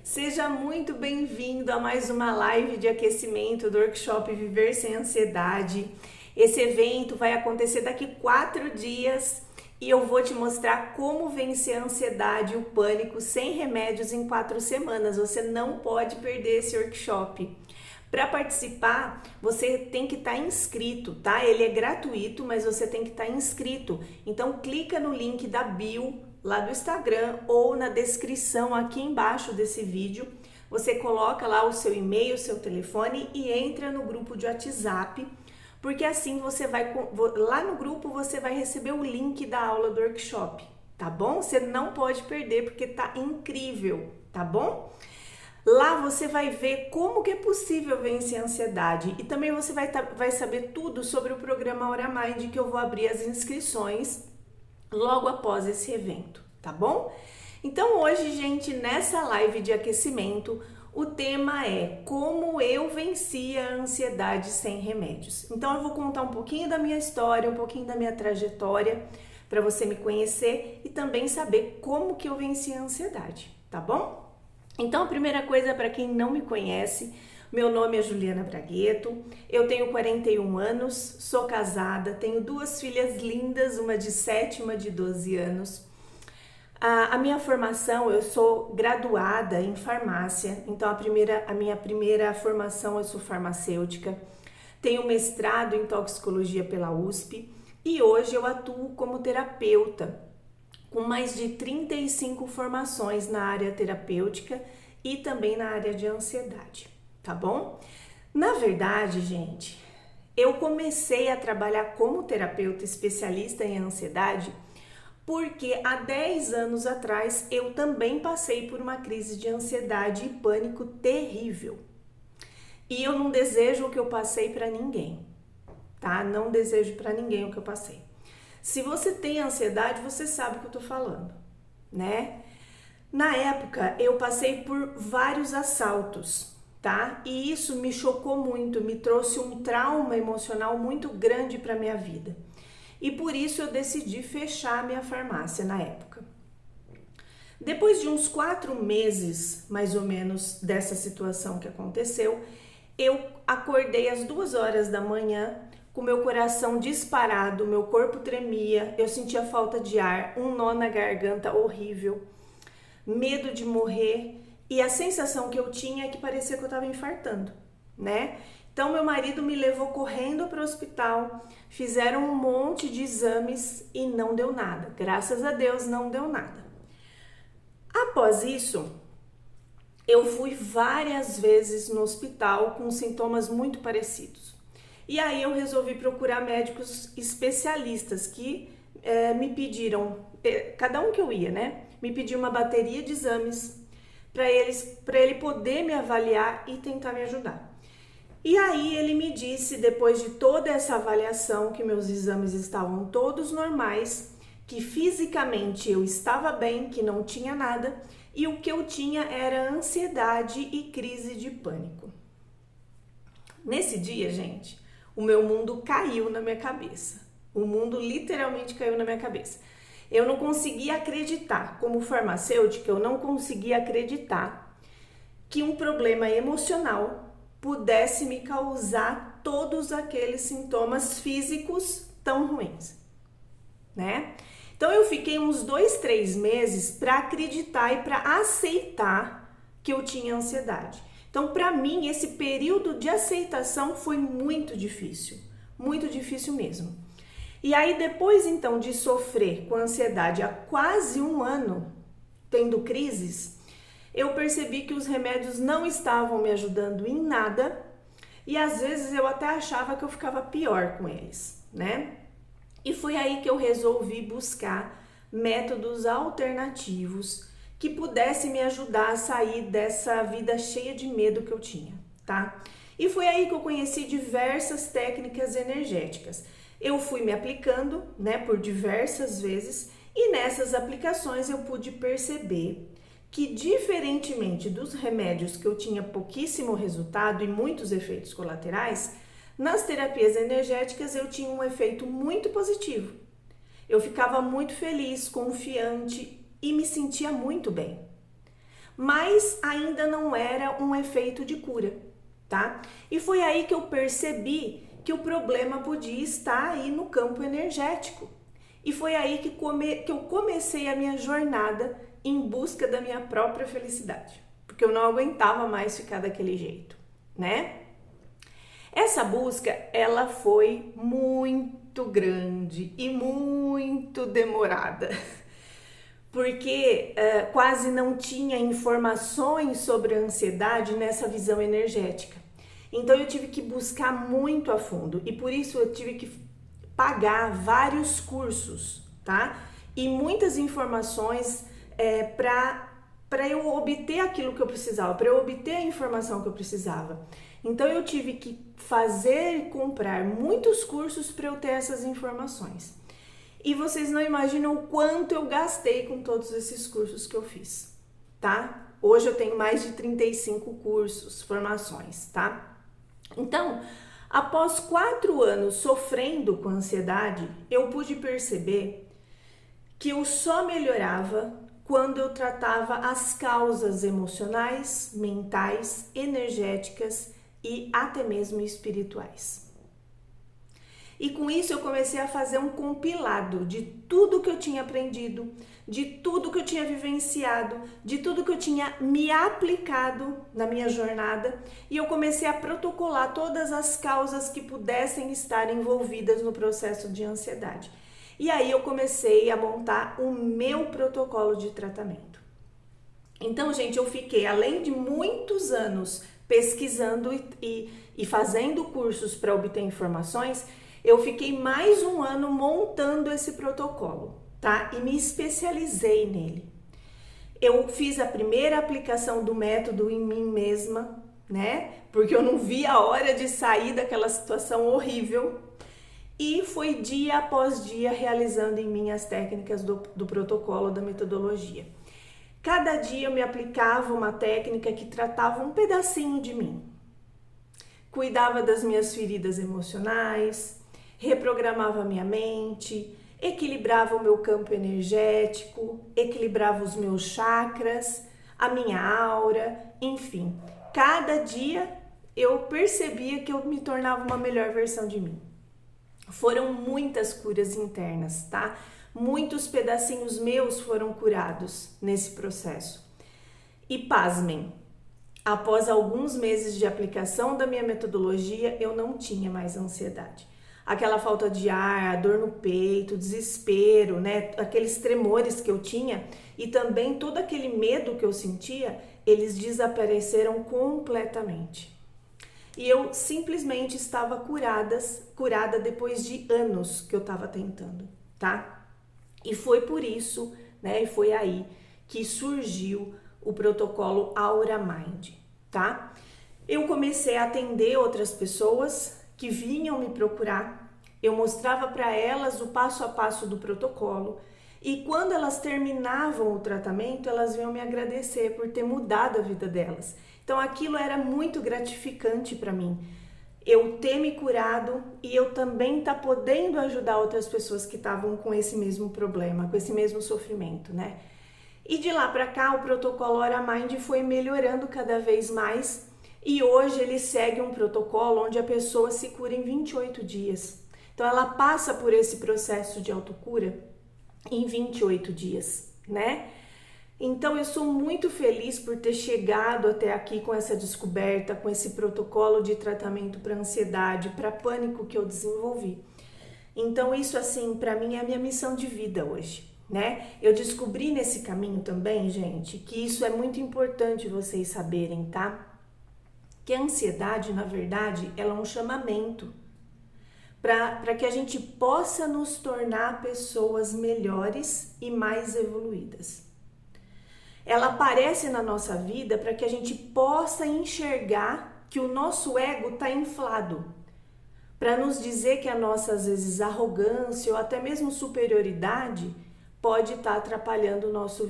Seja muito bem-vindo a mais uma live de aquecimento do workshop Viver Sem Ansiedade. Esse evento vai acontecer daqui 4 dias e eu vou te mostrar como vencer a ansiedade e o pânico sem remédios em 4 semanas. Você não pode perder esse workshop. Para participar, você tem que estar inscrito, tá? Ele é gratuito, mas você tem que estar inscrito. Então clica no link da bio lá do Instagram ou na descrição aqui embaixo desse vídeo. Você coloca lá o seu e-mail, o seu telefone e entra no grupo de WhatsApp, porque assim você vai lá no grupo você vai receber o link da aula do workshop, tá bom? Você não pode perder porque tá incrível, tá bom? Lá você vai ver como que é possível vencer a ansiedade e também você vai saber tudo sobre o programa Hora Mind, que eu vou abrir as inscrições logo após esse evento, tá bom? Então hoje, gente, nessa live de aquecimento, o tema é como eu venci a ansiedade sem remédios. Então eu vou contar um pouquinho da minha história, um pouquinho da minha trajetória, para você me conhecer e também saber como que eu venci a ansiedade, tá bom? Então a primeira coisa, para quem não me conhece, meu nome é Juliana Bragueto, eu tenho 41 anos, sou casada, tenho 2 filhas lindas, uma de 7 e uma de 12 anos. A minha formação, eu sou graduada em farmácia, então a minha primeira formação eu sou farmacêutica, tenho mestrado em toxicologia pela USP e hoje eu atuo como terapeuta, com mais de 35 formações na área terapêutica e também na área de ansiedade. Tá bom? Na verdade, gente, eu comecei a trabalhar como terapeuta especialista em ansiedade porque há 10 anos atrás eu também passei por uma crise de ansiedade e pânico terrível. E eu não desejo o que eu passei para ninguém, tá? Não desejo para ninguém o que eu passei. Se você tem ansiedade, você sabe o que eu tô falando, né? Na época, eu passei por vários assaltos, tá? E isso me chocou muito, me trouxe um trauma emocional muito grande para minha vida. E por isso eu decidi fechar a minha farmácia na época. Depois de uns 4 meses, mais ou menos, dessa situação que aconteceu, eu acordei às 2 horas da manhã, com meu coração disparado, meu corpo tremia, eu sentia falta de ar, um nó na garganta horrível, medo de morrer, e a sensação que eu tinha é que parecia que eu estava infartando, né? Então meu marido me levou correndo para o hospital, fizeram um monte de exames e não deu nada. Graças a Deus não deu nada. Após isso, eu fui várias vezes no hospital com sintomas muito parecidos. E aí eu resolvi procurar médicos especialistas que me pediram, cada um que eu ia, né? Me pediu uma bateria de exames para ele poder me avaliar e tentar me ajudar. E aí ele me disse, depois de toda essa avaliação, que meus exames estavam todos normais, que fisicamente eu estava bem, que não tinha nada, e o que eu tinha era ansiedade e crise de pânico. Nesse dia, gente, o meu mundo caiu na minha cabeça. O mundo literalmente caiu na minha cabeça. Eu não conseguia acreditar, como farmacêutica, eu não conseguia acreditar que um problema emocional pudesse me causar todos aqueles sintomas físicos tão ruins, né? Então eu fiquei uns 2, 3 meses para acreditar e para aceitar que eu tinha ansiedade. Então, para mim, esse período de aceitação foi muito difícil mesmo. E aí, depois então de sofrer com ansiedade há quase 1 ano, tendo crises, eu percebi que os remédios não estavam me ajudando em nada e às vezes eu até achava que eu ficava pior com eles, né? E foi aí que eu resolvi buscar métodos alternativos que pudessem me ajudar a sair dessa vida cheia de medo que eu tinha, tá? E foi aí que eu conheci diversas técnicas energéticas. Eu fui me aplicando, né, por diversas vezes e nessas aplicações eu pude perceber que, diferentemente dos remédios que eu tinha pouquíssimo resultado e muitos efeitos colaterais, nas terapias energéticas eu tinha um efeito muito positivo. Eu ficava muito feliz, confiante e me sentia muito bem. mas ainda não era um efeito de cura, tá? E foi aí que eu percebi que o problema podia estar aí no campo energético. E foi aí que eu comecei a minha jornada em busca da minha própria felicidade, porque eu não aguentava mais ficar daquele jeito, né? Essa busca, ela foi muito grande e muito demorada, porque quase não tinha informações sobre a ansiedade nessa visão energética. Então eu tive que buscar muito a fundo e por isso eu tive que pagar vários cursos, tá? E muitas informações para eu obter aquilo que eu precisava, para eu obter a informação que eu precisava. Então eu tive que fazer e comprar muitos cursos para eu ter essas informações. E vocês não imaginam o quanto eu gastei com todos esses cursos que eu fiz, tá? Hoje eu tenho mais de 35 cursos, formações, tá? Então, após 4 anos sofrendo com ansiedade, eu pude perceber que eu só melhorava quando eu tratava as causas emocionais, mentais, energéticas e até mesmo espirituais. E com isso eu comecei a fazer um compilado de tudo que eu tinha aprendido, de tudo que eu tinha vivenciado, de tudo que eu tinha me aplicado na minha jornada, e eu comecei a protocolar todas as causas que pudessem estar envolvidas no processo de ansiedade. E aí eu comecei a montar o meu protocolo de tratamento. Então, gente, eu fiquei, além de muitos anos pesquisando e fazendo cursos para obter informações, eu fiquei mais um ano montando esse protocolo, tá? E me especializei nele. Eu fiz a primeira aplicação do método em mim mesma, né? Porque eu não vi a hora de sair daquela situação horrível. E foi dia após dia realizando em mim as técnicas do protocolo, da metodologia. Cada dia eu me aplicava uma técnica que tratava um pedacinho de mim. Cuidava das minhas feridas emocionais, reprogramava minha mente, equilibrava o meu campo energético, equilibrava os meus chakras, a minha aura, enfim. Cada dia eu percebia que eu me tornava uma melhor versão de mim. Foram muitas curas internas, tá? Muitos pedacinhos meus foram curados nesse processo. E pasmem, após alguns meses de aplicação da minha metodologia, eu não tinha mais ansiedade. Aquela falta de ar, a dor no peito, desespero, né? Aqueles tremores que eu tinha e também todo aquele medo que eu sentia, eles desapareceram completamente. E eu simplesmente estava curada depois de anos que eu estava tentando, tá? E foi por isso, né? E foi aí que surgiu o protocolo Aura Mind, tá? Eu comecei a atender outras pessoas que vinham me procurar, eu mostrava para elas o passo a passo do protocolo e quando elas terminavam o tratamento, elas vinham me agradecer por ter mudado a vida delas. Então aquilo era muito gratificante para mim, eu ter me curado e eu também tá podendo ajudar outras pessoas que estavam com esse mesmo problema, com esse mesmo sofrimento, né? E de lá para cá o protocolo Aura Mind foi melhorando cada vez mais e hoje ele segue um protocolo onde a pessoa se cura em 28 dias. Então ela passa por esse processo de autocura em 28 dias, né? Então eu sou muito feliz por ter chegado até aqui com essa descoberta, com esse protocolo de tratamento para ansiedade, para pânico que eu desenvolvi. Então isso assim, para mim é a minha missão de vida hoje, né? Eu descobri nesse caminho também, gente, que isso é muito importante vocês saberem, tá? Que a ansiedade, na verdade, ela é um chamamento para que a gente possa nos tornar pessoas melhores e mais evoluídas. Ela aparece na nossa vida para que a gente possa enxergar que o nosso ego está inflado, para nos dizer que a nossa, às vezes, arrogância ou até mesmo superioridade pode estar atrapalhando o nosso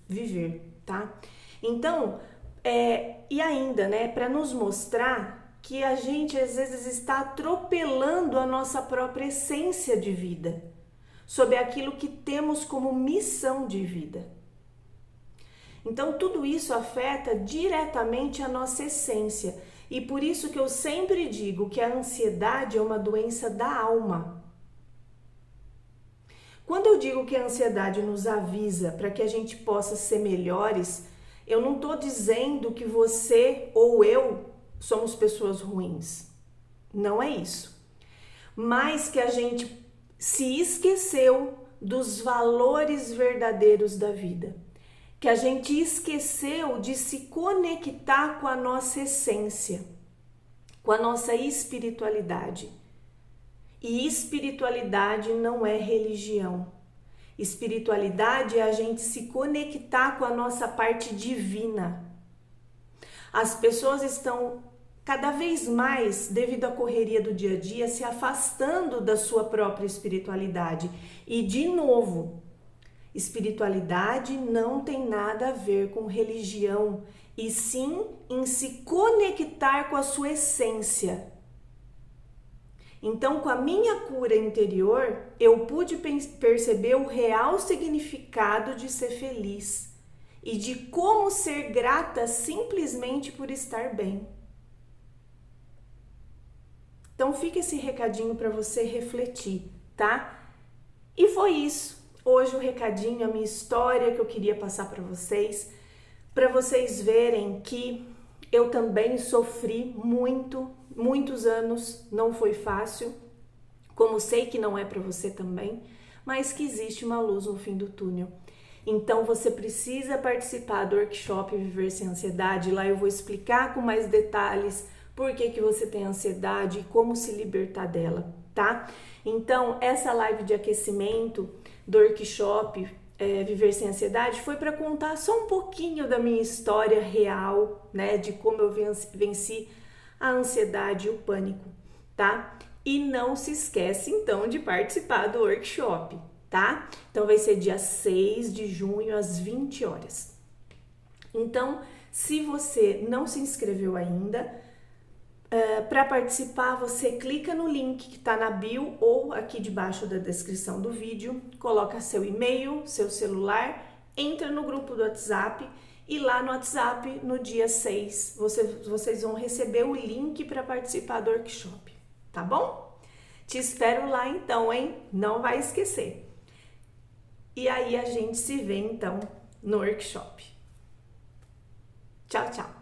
viver, tá? Então, e ainda, né, para nos mostrar que a gente, às vezes, está atropelando a nossa própria essência de vida, sobre aquilo que temos como missão de vida. Então, tudo isso afeta diretamente a nossa essência. E por isso que eu sempre digo que a ansiedade é uma doença da alma. Quando eu digo que a ansiedade nos avisa para que a gente possa ser melhores, eu não estou dizendo que você ou eu somos pessoas ruins. Não é isso. Mas que a gente se esqueceu dos valores verdadeiros da vida. Que a gente esqueceu de se conectar com a nossa essência, com a nossa espiritualidade. E espiritualidade não é religião. Espiritualidade é a gente se conectar com a nossa parte divina. As pessoas estão cada vez mais, devido à correria do dia a dia, se afastando da sua própria espiritualidade. E, de novo, espiritualidade não tem nada a ver com religião, e sim em se conectar com a sua essência. Então, com a minha cura interior, eu pude perceber o real significado de ser feliz e de como ser grata simplesmente por estar bem. Então, fica esse recadinho para você refletir, tá? E foi isso. Hoje o recadinho, a minha história que eu queria passar para vocês verem que eu também sofri muitos anos, não foi fácil, como sei que não é para você também, mas que existe uma luz no fim do túnel. Então você precisa participar do workshop Viver Sem Ansiedade. Lá eu vou explicar com mais detalhes por que você tem ansiedade e como se libertar dela, tá? Então, essa live de aquecimento do workshop Viver Sem Ansiedade foi para contar só um pouquinho da minha história real, né? De como eu venci a ansiedade e o pânico, tá? E não se esquece, então, de participar do workshop, tá? Então, vai ser dia 6 de junho, às 20 horas. Então, se você não se inscreveu ainda, para participar, você clica no link que está na bio ou aqui debaixo da descrição do vídeo, coloca seu e-mail, seu celular, entra no grupo do WhatsApp e lá no WhatsApp, no dia 6, vocês vão receber o link para participar do workshop, tá bom? Te espero lá então, hein? Não vai esquecer. E aí a gente se vê então no workshop. Tchau, tchau!